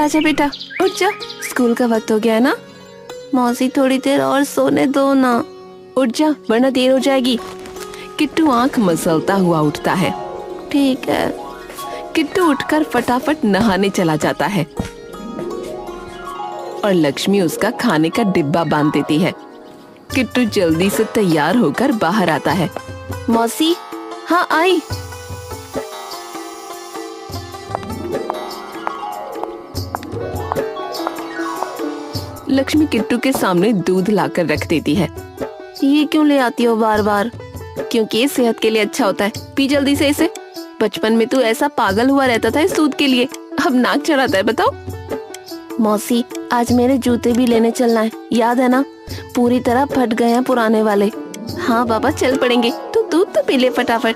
आजा बेटा, उठ जा, स्कूल का वक्त हो गया है ना। मौसी थोड़ी देर और सोने दो ना। उठ जा वरना देर हो जाएगी। किट्टू आंख मसलता हुआ उठता है। ठीक है। किट्टू उठकर फटाफट नहाने चला जाता है और लक्ष्मी उसका खाने का डिब्बा बांध देती है। किट्टू जल्दी से तैयार होकर बाहर आता है। मौसी, हाँ आई। लक्ष्मी किट्टू के सामने दूध लाकर रख देती है। ये क्यों ले आती हो बार बार? क्योंकि ये सेहत के लिए अच्छा होता है, पी जल्दी से इसे। बचपन में तू ऐसा पागल हुआ रहता था इस दूध के लिए, अब नाक चढ़ाता है। बताओ। मौसी, आज मेरे जूते भी लेने चलना है, याद है ना? पूरी तरह फट गए हैं पुराने वाले। हाँ बाबा, चल पड़ेंगे, तू दूध तो पी ले फटाफट।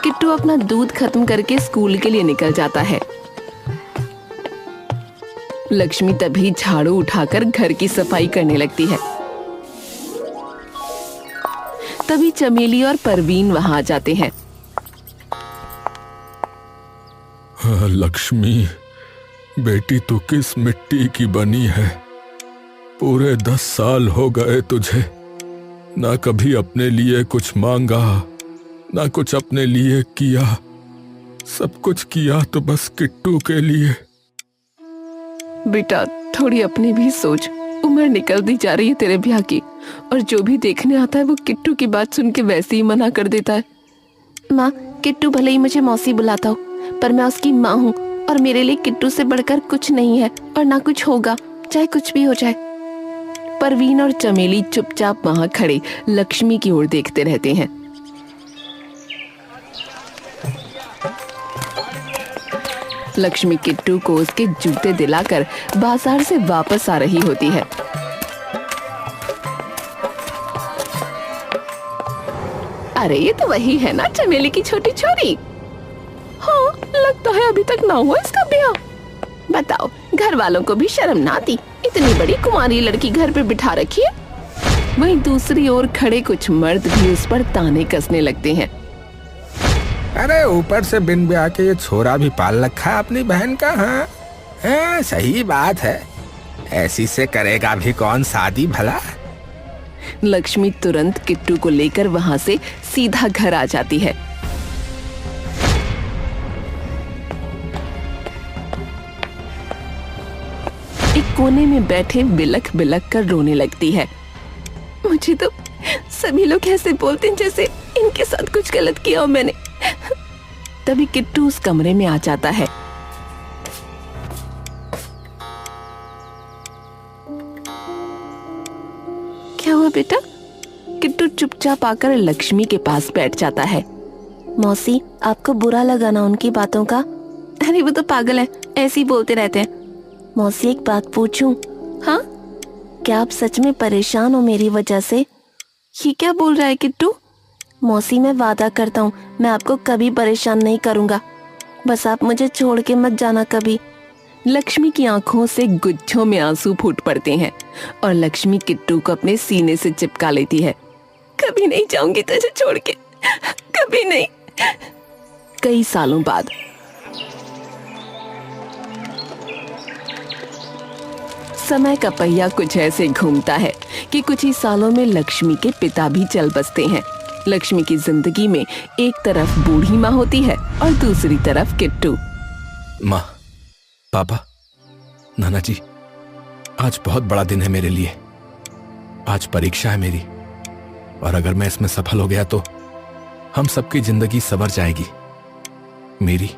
किट्टू अपना दूध खत्म करके स्कूल के लिए निकल जाता है। लक्ष्मी तभी झाड़ू उठाकर घर की सफाई करने लगती है। तभी चमेली और परवीन वहां आ जाते हैं। लक्ष्मी, बेटी तू किस मिट्टी की बनी है? पूरे 10 साल हो गए तुझे, ना कभी अपने लिए कुछ मांगा, ना कुछ अपने लिए किया। सब कुछ किया तो बस किट्टू के लिए। बेटा, थोड़ी अपनी भी सोच। उम्र निकलती जा रही है तेरे ब्याह की, और जो भी देखने आता है वो किट्टू की बात सुन के वैसे ही मना कर देता है। माँ, किट्टू भले ही मुझे मौसी बुलाता हो, पर मैं उसकी माँ हूँ और मेरे लिए किट्टू से बढ़कर कुछ नहीं है और ना कुछ होगा, चाहे कुछ भी हो जाए। परवीन और चमेली चुपचाप वहाँ खड़े लक्ष्मी की ओर देखते रहते हैं। लक्ष्मी किट्टू को उसके जूते दिलाकर बाजार से वापस आ रही होती है। अरे ये तो वही है ना, चमेली की छोटी छोरी। हाँ, लगता है अभी तक ना हुआ इसका ब्याह। बताओ, घर वालों को भी शर्म ना आती, इतनी बड़ी कुंवारी लड़की घर पे बिठा रखी है। वहीं दूसरी ओर खड़े कुछ मर्द भी उस पर ताने कसने लगते हैं। अरे ऊपर से बिन ब्याह के ये छोरा भी पाल रखा है अपनी बहन का। हाँ, सही बात है, ऐसी से करेगा भी कौन शादी भला। लक्ष्मी तुरंत किट्टू को लेकर वहां से सीधा घर आ जाती है। एक कोने में बैठे बिलख बिलख कर रोने लगती है। मुझे तो सभी लोग ऐसे बोलते हैं जैसे इनके साथ कुछ गलत किया हो मैंने। तभी किट्टू उस कमरे में आ जाता है। क्या हुआ बेटा? किट्टू चुपचाप आकर लक्ष्मी के पास बैठ जाता है। मौसी, आपको बुरा लगा ना उनकी बातों का? अरे वो तो पागल है, ऐसे ही बोलते रहते हैं। मौसी, एक बात पूछूं? हाँ? क्या आप सच में परेशान हो मेरी वजह से? ये क्या बोल रहा है किट्टू? मौसी, मैं वादा करता हूँ मैं आपको कभी परेशान नहीं करूँगा, बस आप मुझे छोड़ के मत जाना कभी। लक्ष्मी की आंखों से गुच्छों में आंसू फूट पड़ते हैं और लक्ष्मी किट्टू को अपने सीने से चिपका लेती है। कभी नहीं जाऊंगी तुझे छोड़ के, कभी नहीं। कई सालों बाद समय का पहिया कुछ ऐसे घूमता है कि कुछ ही सालों में लक्ष्मी के पिता भी चल बसते हैं। लक्ष्मी की जिंदगी में एक तरफ बूढ़ी माँ होती है और दूसरी तरफ किट्टू। माँ, पापा, नाना जी, आज बहुत बड़ा दिन है मेरे लिए। आज परीक्षा है मेरी, और अगर मैं इसमें सफल हो गया तो हम सबकी जिंदगी संवर जाएगी। मेरी,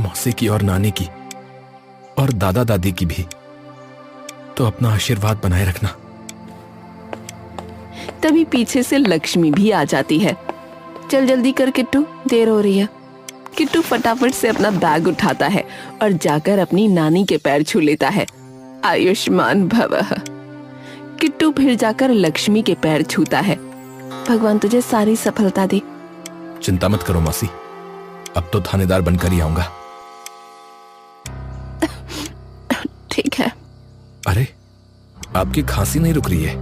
मौसी की और नानी की और दादा दादी की भी। तो अपना आशीर्वाद बनाए रखना। तभी पीछे से लक्ष्मी भी आ जाती है। चल जल्दी कर किट्टू, देर हो रही है। किट्टू फटाफट से अपना बैग उठाता है और जाकर अपनी नानी के पैर छू लेता है। आयुष्मान भवः। किट्टू फिर जाकर लक्ष्मी के पैर छूता है। भगवान तुझे सारी सफलता दे। चिंता मत करो मौसी, अब तो थानेदार बनकर ही आऊंगा। ठीक है। अरे, आपकी खांसी नहीं रुक रही है,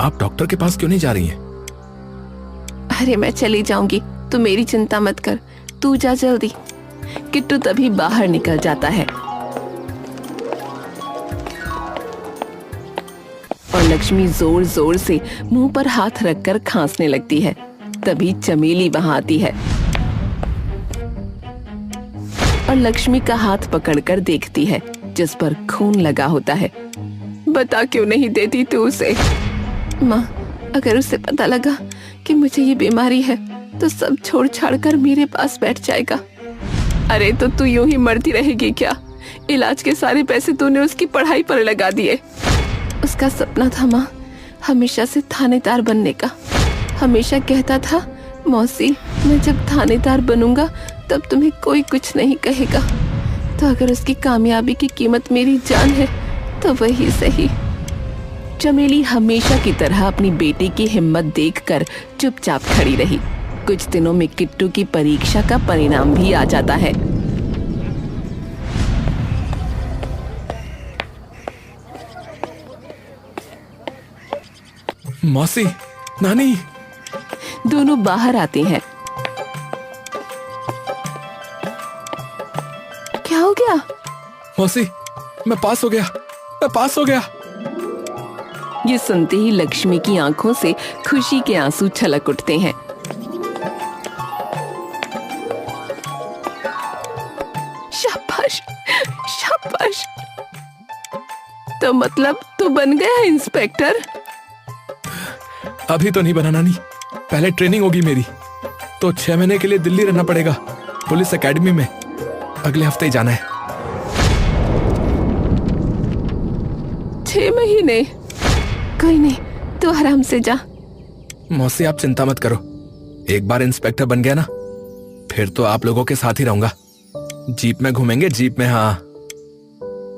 आप डॉक्टर के पास क्यों नहीं जा रही हैं? अरे मैं चली जाऊंगी, तू मेरी चिंता मत कर, तू जा जल्दी। किट्टू तभी बाहर निकल जाता है। और लक्ष्मी जोर जोर से मुंह पर हाथ रखकर खांसने लगती है। तभी चमेली वहां आती है और लक्ष्मी का हाथ पकड़कर देखती है जिस पर खून लगा होता है। बता क्यों नहीं देती तू उसे? माँ, अगर उसे पता लगा कि मुझे ये बीमारी है तो सब छोड़ छाड़ कर मेरे पास बैठ जाएगा। अरे तो तू यूं ही मरती रहेगी क्या? इलाज के सारे पैसे तूने उसकी पढ़ाई पर लगा दिए। उसका सपना था माँ हमेशा से थानेदार बनने का। हमेशा कहता था मौसी, मैं जब थानेदार बनूंगा तब तुम्हें कोई कुछ नहीं कहेगा। तो अगर उसकी कामयाबी की कीमत मेरी जान है तो वही सही। चमेली हमेशा की तरह अपनी बेटी की हिम्मत देखकर चुपचाप खड़ी रही। कुछ दिनों में किट्टू की परीक्षा का परिणाम भी आ जाता है। मौसी, नानी। दोनों बाहर आते हैं। क्या हो गया? मौसी, मैं पास हो गया, मैं पास हो गया। ये सुनते ही लक्ष्मी की आंखों से खुशी के आंसू छलक उठते हैं। शाबाश, शाबाश। तो मतलब तू बन गया इंस्पेक्टर? अभी तो नहीं बना नानी, पहले ट्रेनिंग होगी मेरी। तो 6 महीने के लिए दिल्ली रहना पड़ेगा, पुलिस एकेडमी में। अगले हफ्ते ही जाना है। 6 महीने? कोई नहीं, तू आराम से जा। मौसी, आप चिंता मत करो। एक बार इंस्पेक्टर बन गया ना, फिर तो आप लोगों के साथ ही रहूंगा। जीप में घूमेंगे, जीप में। हाँ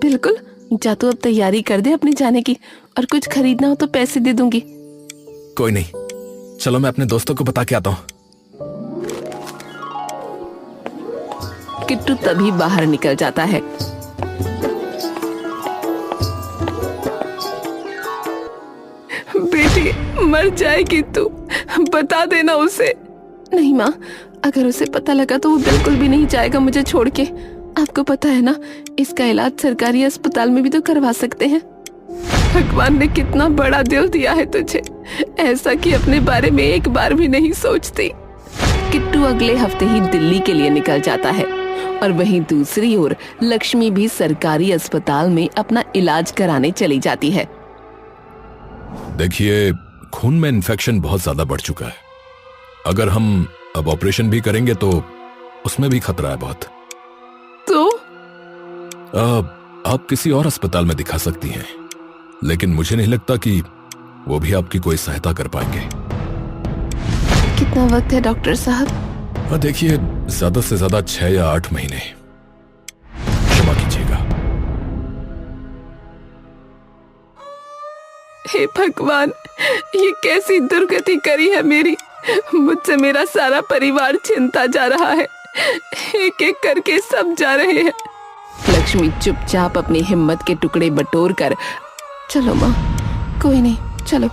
बिल्कुल, जा तू अब तैयारी कर दे अपने जाने की, और कुछ खरीदना हो तो पैसे दे दूंगी। कोई नहीं, चलो मैं अपने दोस्तों को बता के आता हूँ। किट्टू तभी बाहर निकल जाता है। बेटी मर जाएगी तू, बता देना उसे। नहीं माँ, अगर उसे पता लगा तो वो बिल्कुल भी नहीं जाएगा मुझे छोड़ के। आपको पता है ना, इसका इलाज सरकारी अस्पताल में भी तो करवा सकते हैं। भगवान ने कितना बड़ा दिल दिया है तुझे, ऐसा कि अपने बारे में एक बार भी नहीं सोचती। किट्टू अगले हफ्ते ही दिल्ली के लिए निकल जाता है और वहीं दूसरी ओर लक्ष्मी भी सरकारी अस्पताल में अपना इलाज कराने चली जाती है। देखिए, खून में इन्फेक्शन बहुत ज्यादा बढ़ चुका है। अगर हम अब ऑपरेशन भी करेंगे तो उसमें भी खतरा है बहुत। तो आप किसी और अस्पताल में दिखा सकती हैं, लेकिन मुझे नहीं लगता कि वो भी आपकी कोई सहायता कर पाएंगे। कितना वक्त है डॉक्टर साहब? देखिए, ज्यादा से ज्यादा 6 या 8 महीने। क्षमा कीजिएगा। हे भगवान, ये कैसी दुर्गति करी है मेरी। मुझसे मेरा सारा परिवार छिनता जा रहा है, एक एक करके सब जा रहे हैं। लक्ष्मी चुपचाप अपनी हिम्मत के टुकड़े बटोर कर, चलो माँ, कोई नहीं, चलो।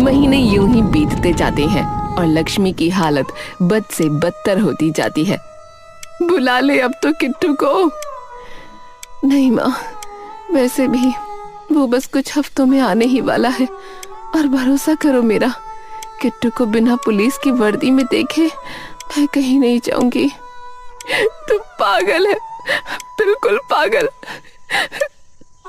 महीने यूं ही बीतते जाते हैं और लक्ष्मी की हालत बद से बदतर होती जाती है। बुला ले अब तो किट्टू को। नहीं माँ, वैसे भी वो बस कुछ हफ्तों में आने ही वाला है, और भरोसा करो मेरा, किट्टू को बिना पुलिस की वर्दी में देखे मैं कहीं नहीं जाऊंगी। तू पागल है, बिल्कुल पागल।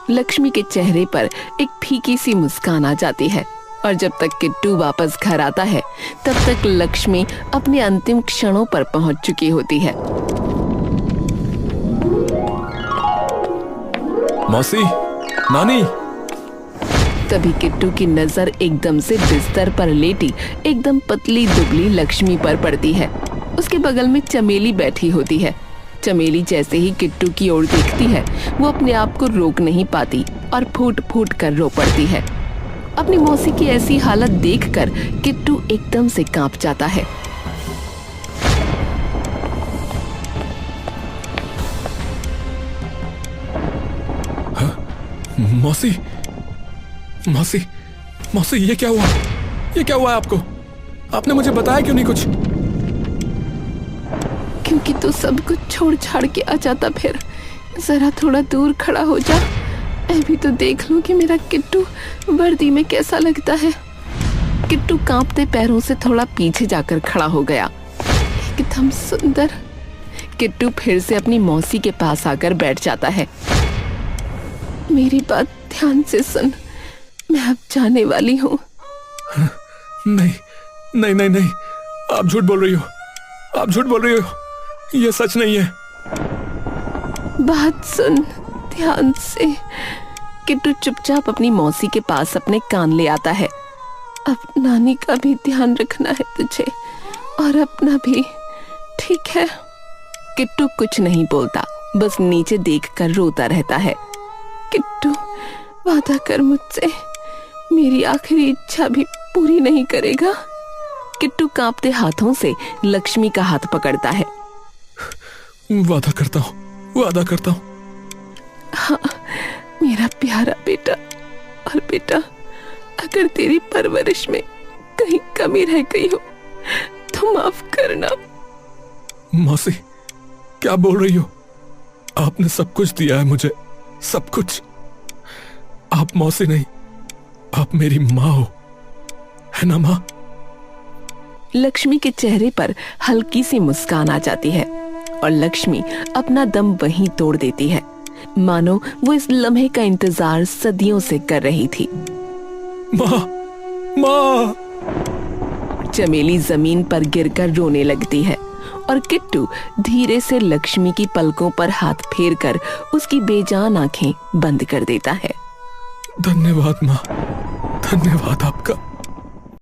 लक्ष्मी के चेहरे पर एक फीकी सी मुस्कान आ जाती है, और जब तक किट्टू वापस घर आता है तब तक लक्ष्मी अपने अंतिम क्षणों पर पहुंच चुकी होती है। मौसी, नानी। तभी किट्टू की नजर एकदम से बिस्तर पर लेटी एकदम पतली दुबली लक्ष्मी पर पड़ती है। उसके बगल में चमेली बैठी होती है। चमेली जैसे ही किट्टू की ओर देखती है, वो अपने आप को रोक नहीं पाती और फूट फूट कर रो पड़ती है। अपनी मौसी की ऐसी हालत देखकर किट्टू एकदम से कांप जाता है। मौसी, मौसी, मौसी, ये क्या हुआ? ये क्या हुआ आपको? आपने मुझे बताया क्यों नहीं कुछ? क्योंकि तू सब कुछ छोड़ छाड़ के आ जाता। फिर जरा थोड़ा दूर खड़ा हो जा, अभी तो देख लूं कि मेरा किट्टू वर्दी में कैसा लगता है। किट्टू कांपते पैरों से थोड़ा पीछे जाकर खड़ा हो गया। एकदम सुंदर। किट्टू फिर से अपनी मौसी के पास आकर बैठ जाता है। मेरी बात ध्यान से सुन, मैं अब जाने वाली हूँ। नहीं नहीं नहीं नहीं, आप झूठ बोल रही हो, आप झूठ बोल रही हो, ये सच नहीं है। बात सुन ध्यान से। किट्टू चुपचाप अपनी मौसी के पास अपने कान ले आता है। अब नानी का भी ध्यान रखना है तुझे और अपना भी, ठीक है? किट्टू कुछ नहीं बोलता, बस नीचे देखकर रोता रहता है। किट्टू वादा कर मुझसे, मेरी आखिरी इच्छा भी पूरी नहीं करेगा? किट्टू कांपते हाथों से लक्ष्मी का हाथ पकड़ता है। वादा करता हूँ, वादा करता हूँ। हाँ मेरा प्यारा बेटा। और बेटा, अगर तेरी परवरिश में कहीं कमी रह गई हो तो माफ करना। मौसी, क्या बोल रही हो? आपने सब कुछ दिया है मुझे, सब कुछ। आप मौसी नहीं, आप मेरी माँ हो, है ना माँ? लक्ष्मी के चेहरे पर हल्की सी मुस्कान आ जाती है और लक्ष्मी अपना दम वहीं तोड़ देती है, मानो वो इस लम्हे का इंतजार सदियों से कर रही थी। माँ, माँ! चमेली जमीन पर गिरकर रोने लगती है और किट्टू धीरे से लक्ष्मी की पलकों पर हाथ फेरकर उसकी बेजान आंखें बंद कर देता है। धन्यवाद माँ, धन्यवाद आपका।